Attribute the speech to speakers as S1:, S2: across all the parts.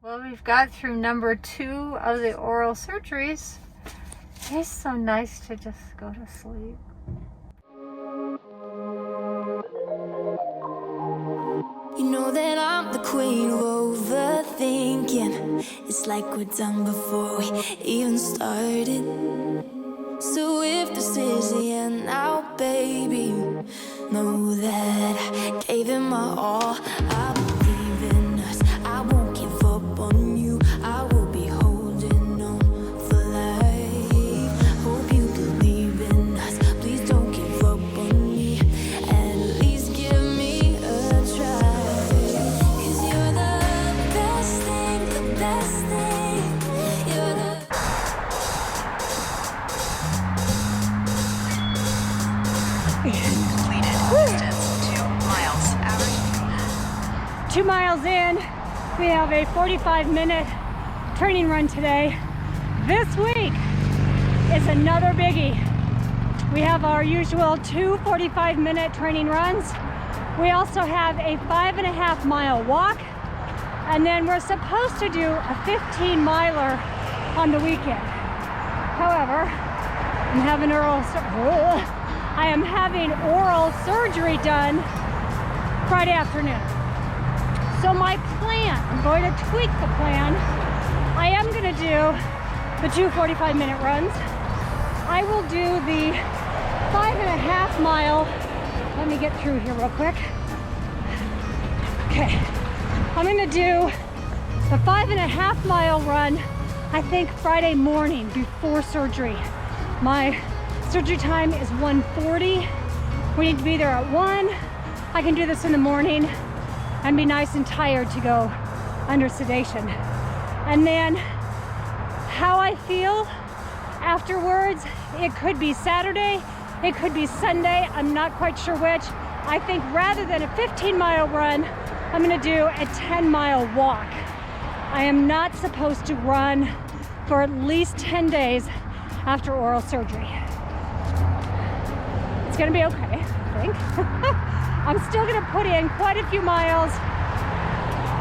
S1: Well, we've got through number 2 of the oral surgeries. It's so nice to just go to sleep.
S2: You know that I'm the queen of overthinking. It's like we're done before we even started. So if this is the end now, baby, know that I gave it my all. I believe in us, I won't give up on you. I will be holding on for life. Hope you believe in us, please don't give up on me. At least give me a try. 'Cause you're the best thing, the best thing. You're the
S3: completed. Distance 2 miles. Average.
S4: 2 miles in, we have a 45-minute training run today. This week is another biggie. We have our usual 2 45-minute training runs. We also have a 5.5-mile walk, and then we're supposed to do a 15-miler on the weekend. However, I am having oral surgery done Friday afternoon. So my plan, I'm going to tweak the plan. I am going to do the 2 45-minute runs. I will do the 5.5-mile. Let me get through here real quick. Okay, I'm going to do the 5.5-mile run, I think Friday morning before surgery. My surgery time is 1:40. We need to be there at 1. I can do this in the morning and be nice and tired to go under sedation. And then how I feel afterwards, it could be Saturday, it could be Sunday, I'm not quite sure which. I think rather than a 15-mile run, I'm gonna do a 10-mile walk. I am not supposed to run for at least 10 days after oral surgery. It's gonna be okay, I think. I'm still gonna put in quite a few miles,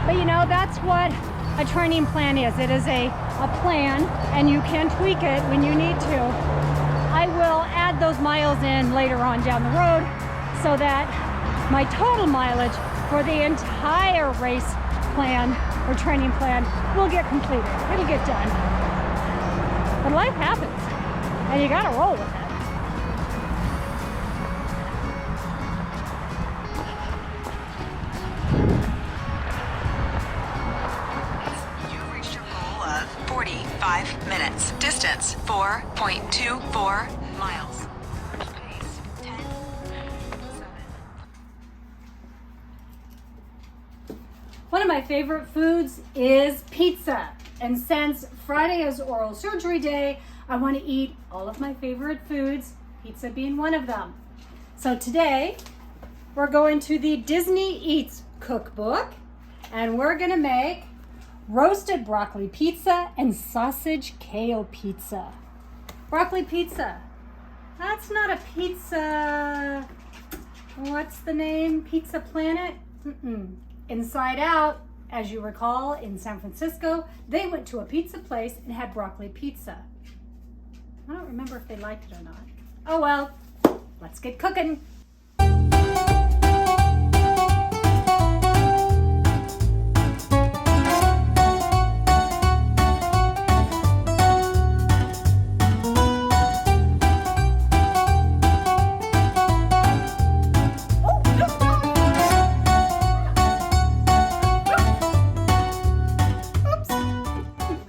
S4: but you know, that's what a training plan is. It is a plan, and you can tweak it when you need to. I will add those miles in later on down the road so that my total mileage for the entire race plan or training plan will get completed. It'll get done. But life happens, and you gotta roll with it.
S3: You've reached your goal of 45 minutes. Distance 4.24 miles. Pace 10, 7.
S4: One of my favorite foods is pizza. And since Friday is oral surgery day, I want to eat all of my favorite foods, pizza being one of them. So today, we're going to the Disney Eats cookbook, and we're gonna make roasted broccoli pizza and sausage kale pizza. Broccoli pizza. That's not a pizza, what's the name? Pizza Planet? Inside Out, as you recall, in San Francisco, they went to a pizza place and had broccoli pizza. I don't remember if they liked it or not. Oh well, let's get cooking.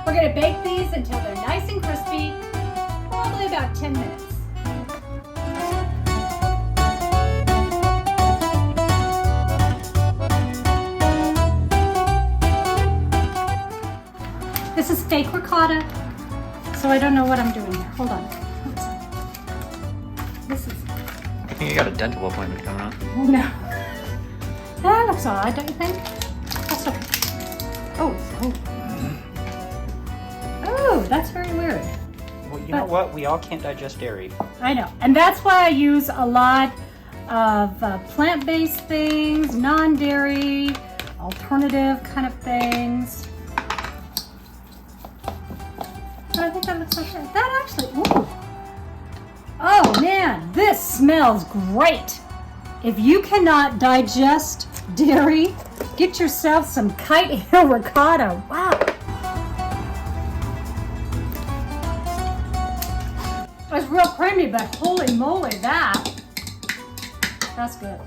S4: We're gonna bake these until they're nice and crispy, probably about 10 minutes. This is fake ricotta, so I don't know what I'm doing here. Hold on. Oops. This is,
S5: I think you got a dental appointment coming up.
S4: no. That looks odd, don't you think? That's okay. Oh. Oh, that's very weird.
S6: Well, you know what? We all can't digest dairy.
S4: I know, and that's why I use a lot of plant-based things, non-dairy, alternative kind of things. think that looks okay. That actually, ooh. Oh man, this smells great. If you cannot digest dairy, get yourself some Kite Hill ricotta. Wow. It's real creamy, but holy moly, that's good.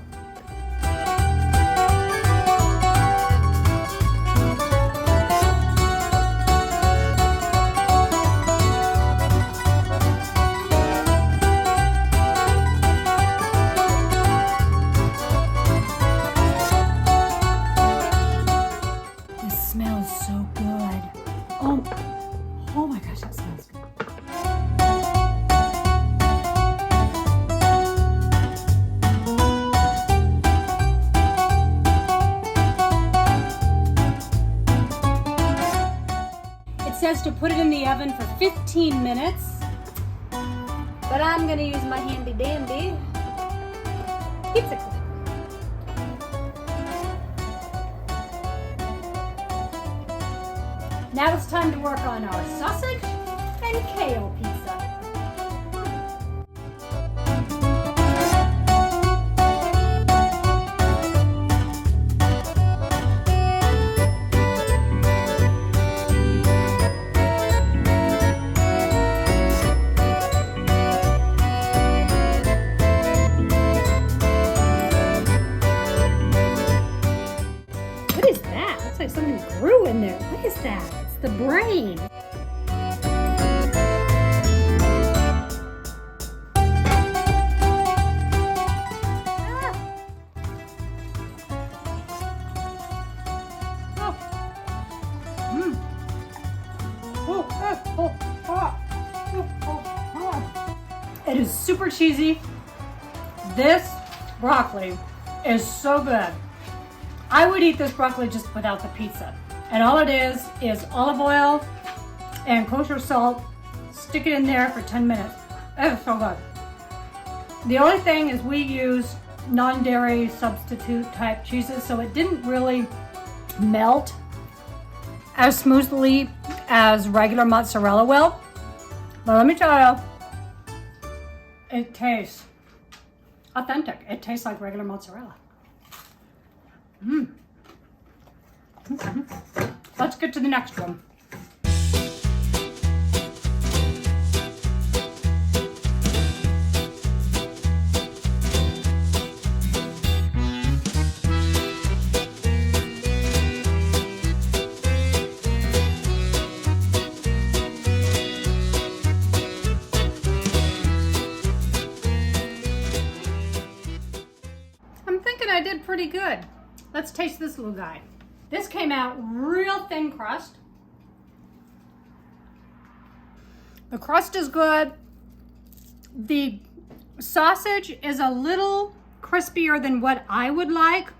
S4: This smells so good. Oh my gosh, that smells good. It says to put it in the oven for 15 minutes, but I'm gonna use my handy dandy pizza cooker. Now it's time to work on our sausage and kale pizza. What is that? Looks like something grew in there. What is that? It's the brain. It is super cheesy. This broccoli is so good. I would eat this broccoli just without the pizza. And all it is olive oil and kosher salt. Stick it in there for 10 minutes. It is so good. The only thing is we use non-dairy substitute type cheeses, so it didn't really melt as smoothly as regular mozzarella will. But let me tell you, it tastes authentic. It tastes like regular mozzarella. Let's get to the next one. I'm thinking I did pretty good. Let's taste this little guy. This came out real thin crust. The crust is good. The sausage is a little crispier than what I would like,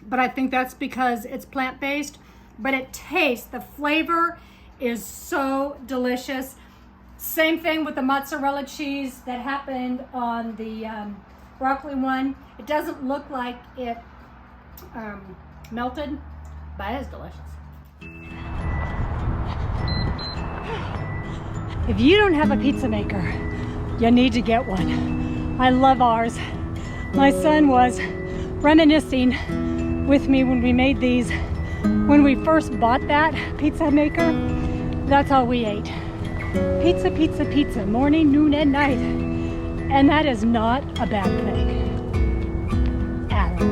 S4: but I think that's because it's plant-based. But it tastes, the flavor is so delicious. Same thing with the mozzarella cheese that happened on the broccoli one. It doesn't look like it melted, but it is delicious. If you don't have a pizza maker, you need to get one. I love ours. My son was reminiscing with me when we made these. When we first bought that pizza maker, that's all we ate. Pizza, pizza, pizza, morning, noon, and night. And that is not a bad thing at all.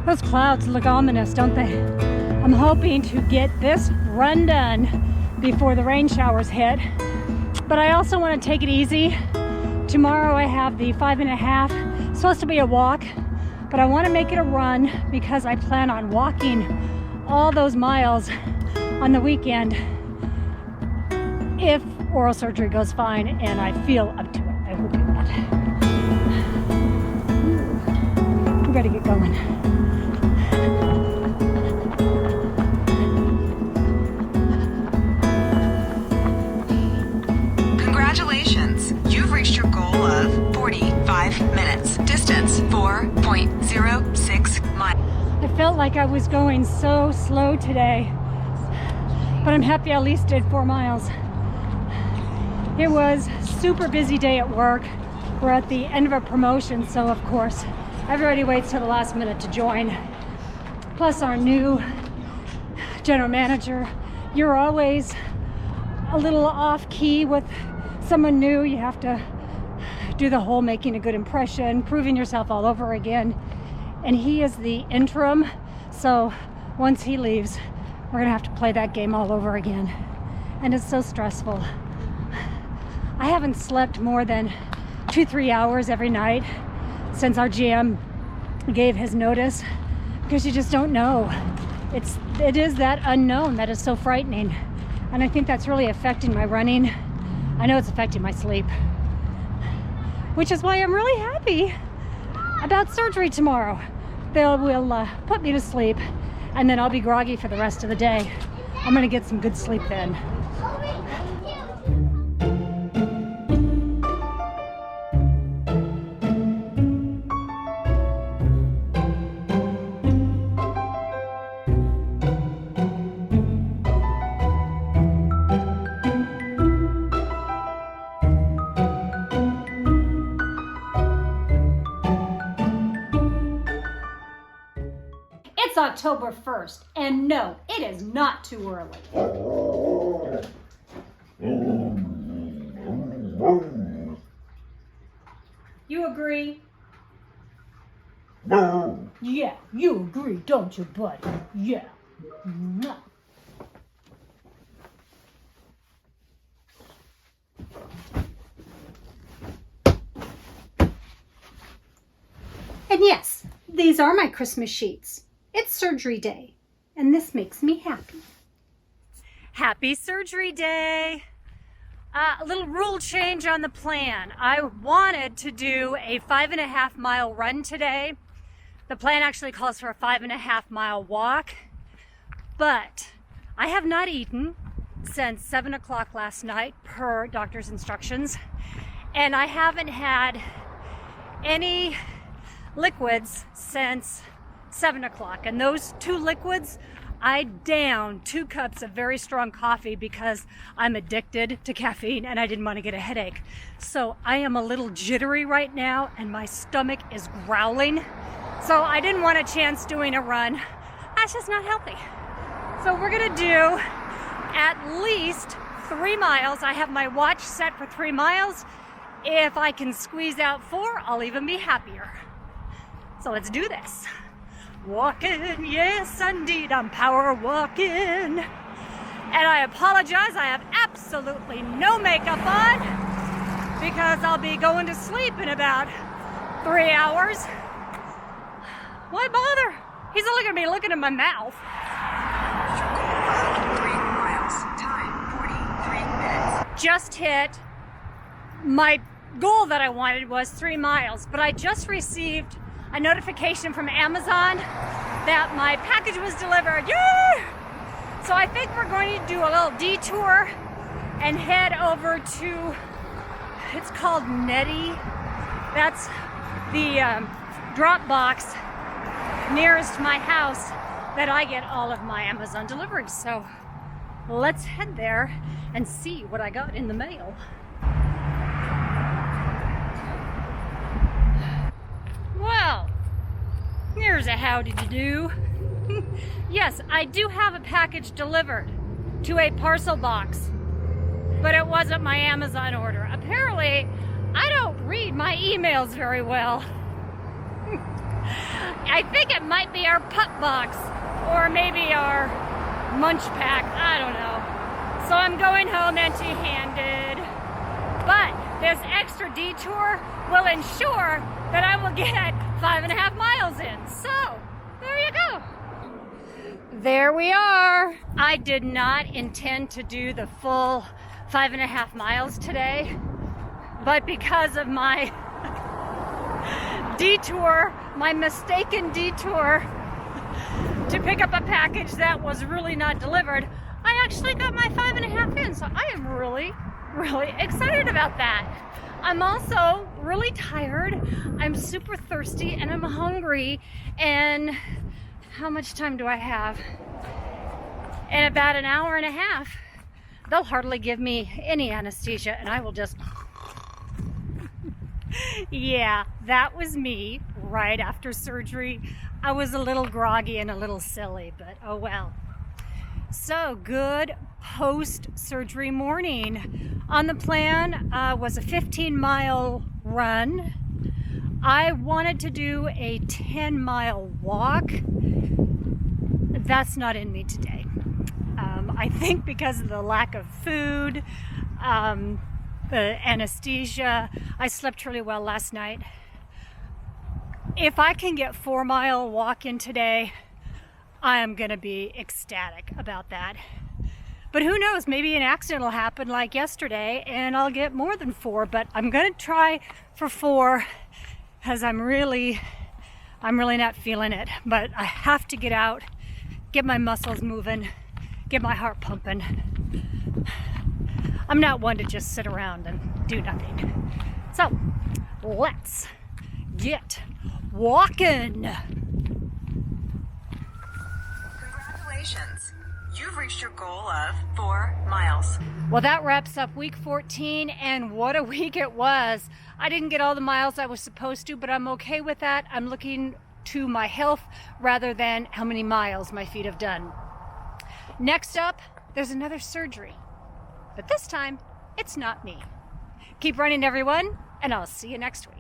S4: Those clouds look ominous, don't they? I'm hoping to get this run done before the rain showers hit. But I also want to take it easy. Tomorrow I have the 5.5, it's supposed to be a walk, but I want to make it a run because I plan on walking all those miles on the weekend if oral surgery goes fine and I feel up to it. I will do that. We gotta get going.
S3: Congratulations!
S4: felt like I was going so slow today, but I'm happy I at least did 4 miles. It was a super busy day at work. We're at the end of a promotion, so of course everybody waits till the last minute to join. Plus our new general manager. You're always a little off key with someone new. You have to do the whole making a good impression, proving yourself all over again. And he is the interim, so once he leaves, we're gonna have to play that game all over again. And it's so stressful. I haven't slept more than 2-3 hours every night since our GM gave his notice, because you just don't know. It is that unknown that is so frightening. And I think that's really affecting my running. I know it's affecting my sleep, which is why I'm really happy about surgery tomorrow. They will put me to sleep, and then I'll be groggy for the rest of the day. I'm gonna get some good sleep then. It's October 1st, and no, it is not too early. You agree? Yeah, you agree, don't you, buddy? Yeah. Mwah. And yes, these are my Christmas sheets. It's surgery day, and this makes me happy. Happy surgery day. A little rule change on the plan. I wanted to do a 5.5 mile run today. The plan actually calls for a 5.5 mile walk, but I have not eaten since 7 o'clock last night per doctor's instructions, and I haven't had any liquids since 7 o'clock. And those 2 liquids, I downed 2 cups of very strong coffee because I'm addicted to caffeine and I didn't want to get a headache. So I am a little jittery right now and my stomach is growling. So I didn't want a chance doing a run. That's just not healthy. So we're gonna do at least 3 miles. I have my watch set for 3 miles. If I can squeeze out 4, I'll even be happier. So let's do this. Walking, yes indeed, I'm power walking. And I apologize, I have absolutely no makeup on because I'll be going to sleep in about 3 hours. Why bother? He's looking at me, looking at my mouth.
S3: 3 miles. Time, 43 minutes.
S4: Just hit my goal that I wanted was 3 miles, but I just received a notification from Amazon that my package was delivered. Yeah! So I think we're going to do a little detour and head over to, it's called Nettie. That's the drop box nearest my house that I get all of my Amazon deliveries. So let's head there and see what I got in the mail. Well, here's a howdy-do. Yes, I do have a package delivered to a parcel box, but it wasn't my Amazon order. Apparently, I don't read my emails very well. I think it might be our pup box, or maybe our munch pack, I don't know. So I'm going home empty-handed. But this extra detour will ensure that I will get 5.5 miles in. So, there you go. There we are. I did not intend to do the full 5.5 miles today, but because of my detour, my mistaken detour to pick up a package that was really not delivered, I actually got my 5.5 in. So I am really excited about that. I'm also really tired. I'm super thirsty and I'm hungry, and how much time do I have? In about an hour and a half. They'll hardly give me any anesthesia and I will just... Yeah, that was me right after surgery. I was a little groggy and a little silly, but oh well. So good post-surgery morning. On the plan was a 15-mile run. I wanted to do a 10-mile walk. That's not in me today. I think because of the lack of food, the anesthesia. I slept really well last night. If I can get 4-mile walk in today, I am gonna be ecstatic about that. But who knows, maybe an accident will happen like yesterday and I'll get more than 4, but I'm gonna try for 4 because I'm really not feeling it. But I have to get out, get my muscles moving, get my heart pumping. I'm not one to just sit around and do nothing. So let's get walking.
S3: Congratulations. You've reached your goal of 4 miles.
S4: Well, that wraps up week 14, and what a week it was. I didn't get all the miles I was supposed to, but I'm okay with that. I'm looking to my health rather than how many miles my feet have done. Next up, there's another surgery, but this time it's not me. Keep running, everyone, and I'll see you next week.